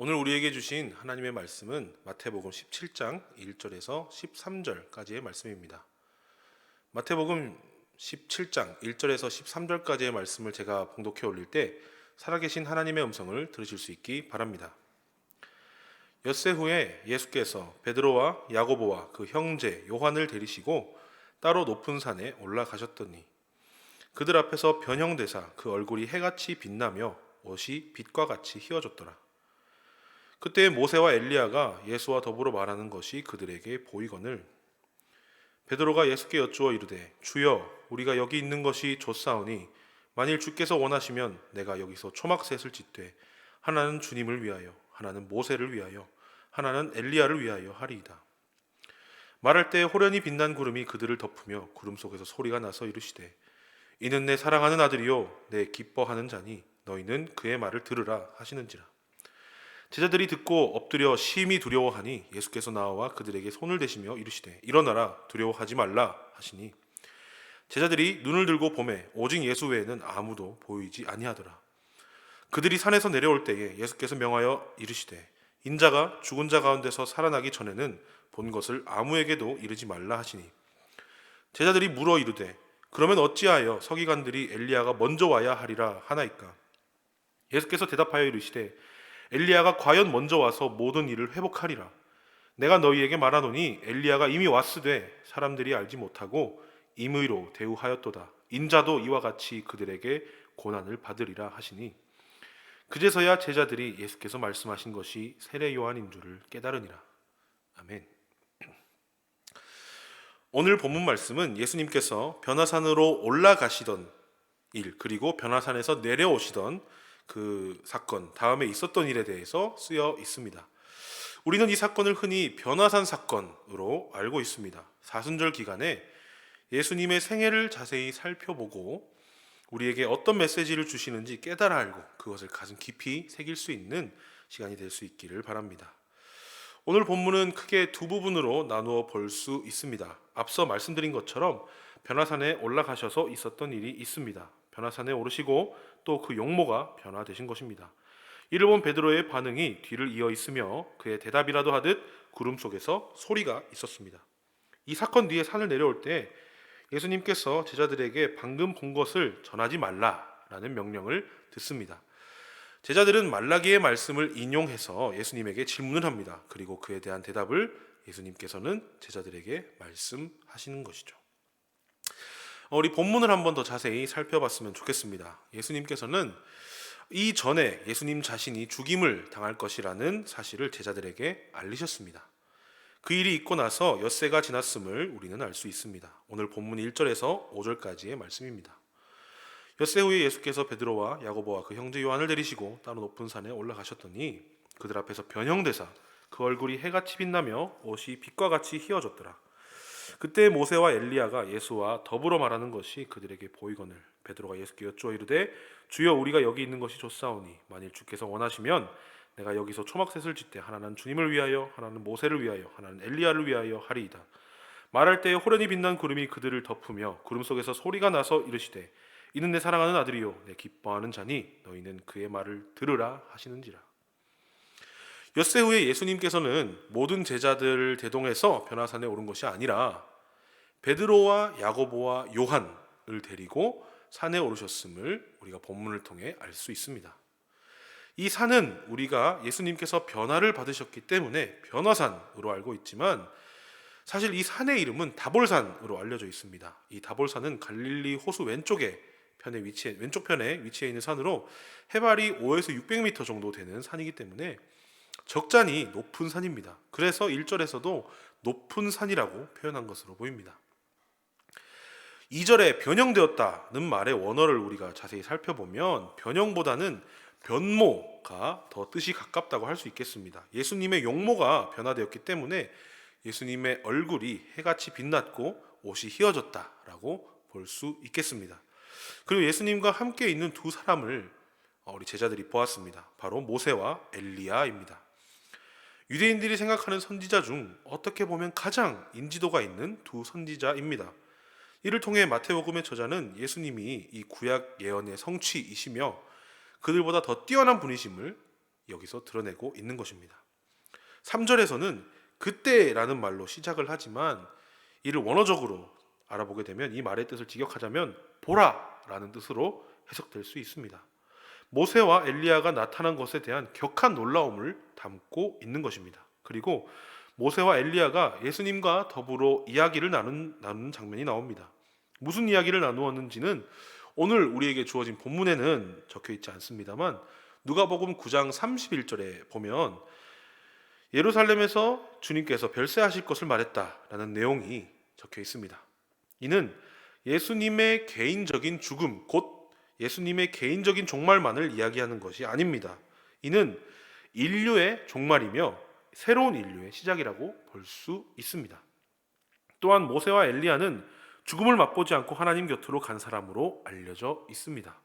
오늘 우리에게 주신 하나님의 말씀은 마태복음 17장 1절에서 13절까지의 말씀입니다. 마태복음 17장 1절에서 13절까지의 말씀을 제가 봉독해 올릴 때 살아계신 하나님의 음성을 들으실 수 있기 바랍니다. 엿새 후에 예수께서 베드로와 야고보와 그 형제 요한을 데리시고 따로 높은 산에 올라가셨더니 그들 앞에서 변형되사 그 얼굴이 해같이 빛나며 옷이 빛과 같이 휘어졌더라. 그때 모세와 엘리야가 예수와 더불어 말하는 것이 그들에게 보이거늘 베드로가 예수께 여쭈어 이르되 주여 우리가 여기 있는 것이 좋사오니 만일 주께서 원하시면 내가 여기서 초막셋을 짓되 하나는 주님을 위하여 하나는 모세를 위하여 하나는 엘리야를 위하여 하리이다. 말할 때 호련히 빛난 구름이 그들을 덮으며 구름 속에서 소리가 나서 이르시되 이는 내 사랑하는 아들이요 내 기뻐하는 자니 너희는 그의 말을 들으라 하시는지라. 제자들이 듣고 엎드려 심히 두려워하니 예수께서 나와 그들에게 손을 대시며 이르시되 일어나라 두려워하지 말라 하시니 제자들이 눈을 들고 보매 오직 예수 외에는 아무도 보이지 아니하더라. 그들이 산에서 내려올 때에 예수께서 명하여 이르시되 인자가 죽은 자 가운데서 살아나기 전에는 본 것을 아무에게도 이르지 말라 하시니 제자들이 물어 이르되 그러면 어찌하여 서기관들이 엘리야가 먼저 와야 하리라 하나이까. 예수께서 대답하여 이르시되 엘리야가 과연 먼저 와서 모든 일을 회복하리라. 내가 너희에게 말하노니 엘리야가 이미 왔으되 사람들이 알지 못하고 임의로 대우하였도다. 인자도 이와 같이 그들에게 고난을 받으리라 하시니 그제서야 제자들이 예수께서 말씀하신 것이 세례 요한인 줄을 깨달으니라. 아멘. 오늘 본문 말씀은 예수님께서 변화산으로 올라가시던 일 그리고 변화산에서 내려오시던 그 사건 다음에 있었던 일에 대해서 쓰여 있습니다. 우리는 이 사건을 흔히 변화산 사건으로 알고 있습니다. 사순절 기간에 예수님의 생애를 자세히 살펴보고 우리에게 어떤 메시지를 주시는지 깨달아 알고 그것을 가슴 깊이 새길 수 있는 시간이 될 수 있기를 바랍니다. 오늘 본문은 크게 두 부분으로 나누어 볼 수 있습니다. 앞서 말씀드린 것처럼 변화산에 올라가셔서 있었던 일이 있습니다. 변화산에 오르시고 또 그 용모가 변화되신 것입니다. 이를 본 베드로의 반응이 뒤를 이어 있으며 그의 대답이라도 하듯 구름 속에서 소리가 있었습니다. 이 사건 뒤에 산을 내려올 때 예수님께서 제자들에게 방금 본 것을 전하지 말라라는 명령을 듣습니다. 제자들은 말라기의 말씀을 인용해서 예수님에게 질문을 합니다. 그리고 그에 대한 대답을 예수님께서는 제자들에게 말씀하시는 것이죠. 우리 본문을 한번 더 자세히 살펴봤으면 좋겠습니다. 예수님께서는 이전에 예수님 자신이 죽임을 당할 것이라는 사실을 제자들에게 알리셨습니다. 그 일이 있고 나서 엿새가 지났음을 우리는 알 수 있습니다. 오늘 본문 1절에서 5절까지의 말씀입니다. 엿새 후에 예수께서 베드로와 야고보와 그 형제 요한을 데리시고 따로 높은 산에 올라가셨더니 그들 앞에서 변형되사 그 얼굴이 해같이 빛나며 옷이 빛과 같이 휘어졌더라. 그때 모세와 엘리야가 예수와 더불어 말하는 것이 그들에게 보이거늘 베드로가 예수께 여쭈어 이르되 주여 우리가 여기 있는 것이 좋사오니 만일 주께서 원하시면 내가 여기서 초막셋을 짓되 하나는 주님을 위하여 하나는 모세를 위하여 하나는 엘리야를 위하여 하리이다. 말할 때에 호련히 빛난 구름이 그들을 덮으며 구름 속에서 소리가 나서 이르시되 이는 내 사랑하는 아들이요 내 기뻐하는 자니 너희는 그의 말을 들으라 하시는지라. 엿새 후에 예수님께서는 모든 제자들을 대동해서 변화산에 오른 것이 아니라 베드로와 야고보와 요한을 데리고 산에 오르셨음을 우리가 본문을 통해 알 수 있습니다. 이 산은 우리가 예수님께서 변화를 받으셨기 때문에 변화산으로 알고 있지만 사실 이 산의 이름은 다볼산으로 알려져 있습니다. 이 다볼산은 갈릴리 호수 왼쪽 편에 위치해 있는 산으로 해발이 5에서 600m 정도 되는 산이기 때문에 적잖이 높은 산입니다. 그래서 1절에서도 높은 산이라고 표현한 것으로 보입니다. 2절에 변형되었다는 말의 원어를 우리가 자세히 살펴보면 변형보다는 변모가 더 뜻이 가깝다고 할 수 있겠습니다. 예수님의 용모가 변화되었기 때문에 예수님의 얼굴이 해같이 빛났고 옷이 휘어졌다라고 볼 수 있겠습니다. 그리고 예수님과 함께 있는 두 사람을 우리 제자들이 보았습니다. 바로 모세와 엘리야입니다. 유대인들이 생각하는 선지자 중 어떻게 보면 가장 인지도가 있는 두 선지자입니다. 이를 통해 마태복음의 저자는 예수님이 이 구약 예언의 성취이시며 그들보다 더 뛰어난 분이심을 여기서 드러내고 있는 것입니다. 3절에서는 그때라는 말로 시작을 하지만 이를 원어적으로 알아보게 되면 이 말의 뜻을 직역하자면 보라라는 뜻으로 해석될 수 있습니다. 모세와 엘리야가 나타난 것에 대한 격한 놀라움을 담고 있는 것입니다. 그리고 모세와 엘리야가 예수님과 더불어 이야기를 나누는 장면이 나옵니다. 무슨 이야기를 나누었는지는 오늘 우리에게 주어진 본문에는 적혀 있지 않습니다만 누가복음 9장 31절에 보면 예루살렘에서 주님께서 별세하실 것을 말했다라는 내용이 적혀 있습니다. 이는 예수님의 개인적인 죽음, 곧 예수님의 개인적인 종말만을 이야기하는 것이 아닙니다. 이는 인류의 종말이며 새로운 인류의 시작이라고 볼 수 있습니다. 또한 모세와 엘리야는 죽음을 맛보지 않고 하나님 곁으로 간 사람으로 알려져 있습니다.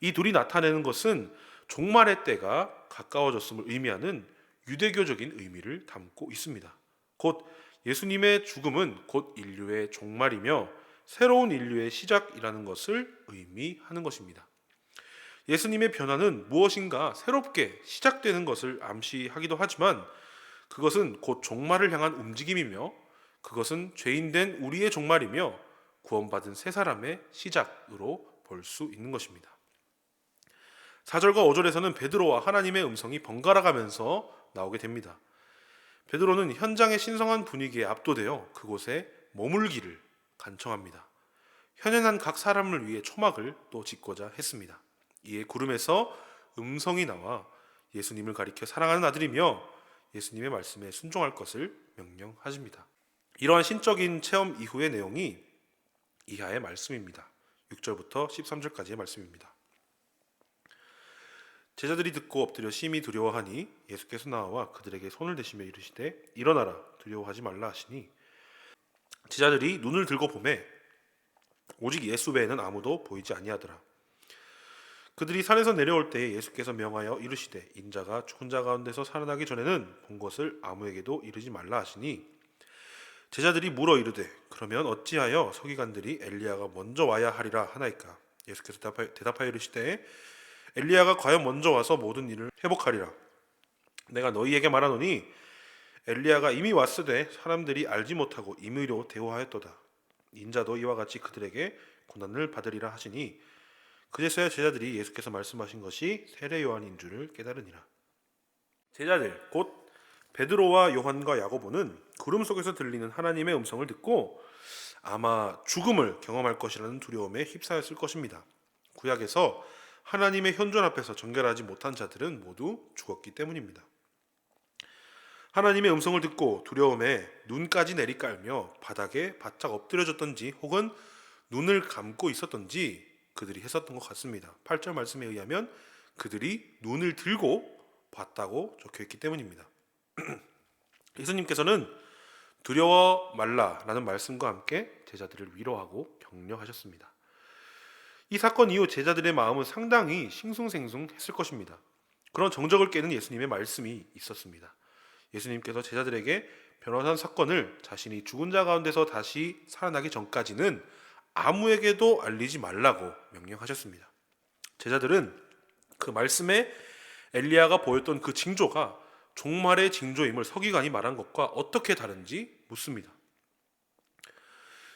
이 둘이 나타내는 것은 종말의 때가 가까워졌음을 의미하는 유대교적인 의미를 담고 있습니다. 곧 예수님의 죽음은 곧 인류의 종말이며 새로운 인류의 시작이라는 것을 의미하는 것입니다. 예수님의 변화는 무엇인가 새롭게 시작되는 것을 암시하기도 하지만 그것은 곧 종말을 향한 움직임이며 그것은 죄인된 우리의 종말이며 구원받은 새 사람의 시작으로 볼 수 있는 것입니다. 4절과 5절에서는 베드로와 하나님의 음성이 번갈아 가면서 나오게 됩니다. 베드로는 현장의 신성한 분위기에 압도되어 그곳에 머물기를 간청합니다. 현연한 각 사람을 위해 초막을 또 짓고자 했습니다. 이에 구름에서 음성이 나와 예수님을 가리켜 사랑하는 아들이며 예수님의 말씀에 순종할 것을 명령하십니다. 이러한 신적인 체험 이후의 내용이 이하의 말씀입니다. 6절부터 13절까지의 말씀입니다. 제자들이 듣고 엎드려 심히 두려워하니 예수께서 나와 그들에게 손을 대시며 이르시되 일어나라 두려워하지 말라 하시니 제자들이 눈을 들고 보매 오직 예수 외에는 아무도 보이지 아니하더라. 그들이 산에서 내려올 때에 예수께서 명하여 이르시되 인자가 죽은 자 가운데서 살아나기 전에는 본 것을 아무에게도 이르지 말라 하시니 제자들이 물어 이르되 그러면 어찌하여 서기관들이 엘리야가 먼저 와야 하리라 하나이까. 예수께서 대답하여 이르시되 엘리야가 과연 먼저 와서 모든 일을 회복하리라. 내가 너희에게 말하노니 엘리야가 이미 왔으되 사람들이 알지 못하고 임의로 대우하였도다. 인자도 이와 같이 그들에게 고난을 받으리라 하시니 그제서야 제자들이 예수께서 말씀하신 것이 세례 요한인 줄을 깨달으니라. 제자들 곧 베드로와 요한과 야고보는 구름 속에서 들리는 하나님의 음성을 듣고 아마 죽음을 경험할 것이라는 두려움에 휩싸였을 것입니다. 구약에서 하나님의 현존 앞에서 정결하지 못한 자들은 모두 죽었기 때문입니다. 하나님의 음성을 듣고 두려움에 눈까지 내리깔며 바닥에 바짝 엎드려졌던지 혹은 눈을 감고 있었던지 그들이 했었던 것 같습니다. 8절 말씀에 의하면 그들이 눈을 들고 봤다고 적혀있기 때문입니다. 예수님께서는 두려워 말라라는 말씀과 함께 제자들을 위로하고 격려하셨습니다. 이 사건 이후 제자들의 마음은 상당히 싱숭생숭했을 것입니다. 그런 정적을 깨는 예수님의 말씀이 있었습니다. 예수님께서 제자들에게 변호산 사건을 자신이 죽은 자 가운데서 다시 살아나기 전까지는 아무에게도 알리지 말라고 명령하셨습니다. 제자들은 그 말씀에 엘리야가 보였던 그 징조가 종말의 징조임을 서기관이 말한 것과 어떻게 다른지 묻습니다.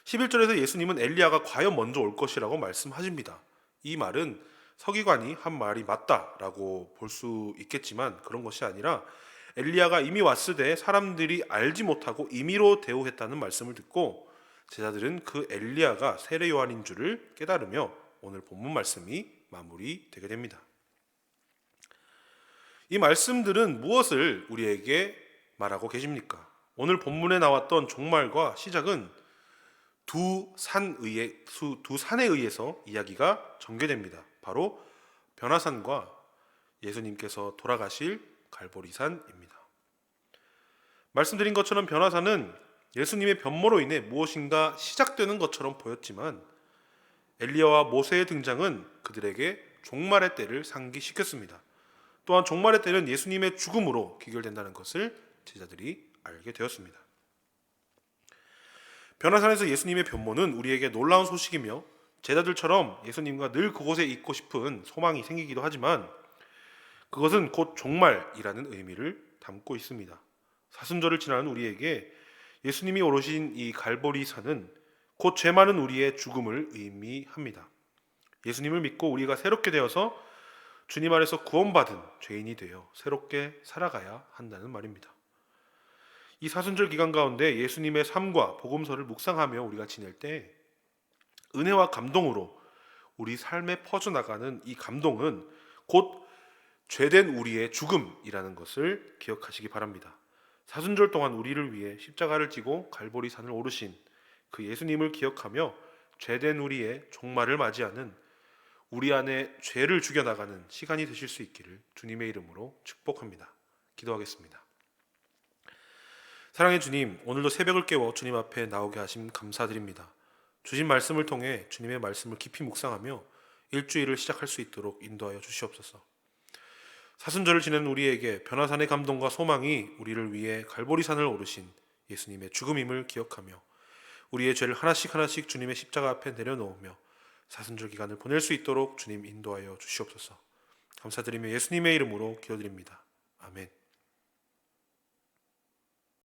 11절에서 예수님은 엘리야가 과연 먼저 올 것이라고 말씀하십니다. 이 말은 서기관이 한 말이 맞다라고 볼 수 있겠지만 그런 것이 아니라 엘리야가 이미 왔으되 사람들이 알지 못하고 임의로 대우했다는 말씀을 듣고 제자들은 그 엘리야가 세례 요한인 줄을 깨달으며 오늘 본문 말씀이 마무리되게 됩니다. 이 말씀들은 무엇을 우리에게 말하고 계십니까? 오늘 본문에 나왔던 종말과 시작은 두 산에 의해서 이야기가 전개됩니다. 바로 변화산과 예수님께서 돌아가실 갈보리산입니다. 말씀드린 것처럼 변화산은 예수님의 변모로 인해 무엇인가 시작되는 것처럼 보였지만 엘리야와 모세의 등장은 그들에게 종말의 때를 상기시켰습니다. 또한 종말의 때는 예수님의 죽음으로 귀결된다는 것을 제자들이 알게 되었습니다. 변화산에서 예수님의 변모는 우리에게 놀라운 소식이며 제자들처럼 예수님과 늘 그곳에 있고 싶은 소망이 생기기도 하지만 그것은 곧 종말이라는 의미를 담고 있습니다. 사순절을 지나는 우리에게 예수님이 오르신 이 갈보리 산은 곧 죄 많은 우리의 죽음을 의미합니다. 예수님을 믿고 우리가 새롭게 되어서 주님 안에서 구원받은 죄인이 되어 새롭게 살아가야 한다는 말입니다. 이 사순절 기간 가운데 예수님의 삶과 복음서를 묵상하며 우리가 지낼 때 은혜와 감동으로 우리 삶에 퍼져나가는 이 감동은 곧 죄된 우리의 죽음이라는 것을 기억하시기 바랍니다. 사순절 동안 우리를 위해 십자가를 지고 갈보리 산을 오르신 그 예수님을 기억하며 죄된 우리의 종말을 맞이하는 우리 안에 죄를 죽여나가는 시간이 되실 수 있기를 주님의 이름으로 축복합니다. 기도하겠습니다. 사랑의 주님, 오늘도 새벽을 깨워 주님 앞에 나오게 하심 감사드립니다. 주신 말씀을 통해 주님의 말씀을 깊이 묵상하며 일주일을 시작할 수 있도록 인도하여 주시옵소서. 사순절을 지낸 우리에게 변화산의 감동과 소망이 우리를 위해 갈보리산을 오르신 예수님의 죽음임을 기억하며 우리의 죄를 하나씩 하나씩 주님의 십자가 앞에 내려놓으며 사순절 기간을 보낼 수 있도록 주님 인도하여 주시옵소서. 감사드리며 예수님의 이름으로 기도드립니다. 아멘.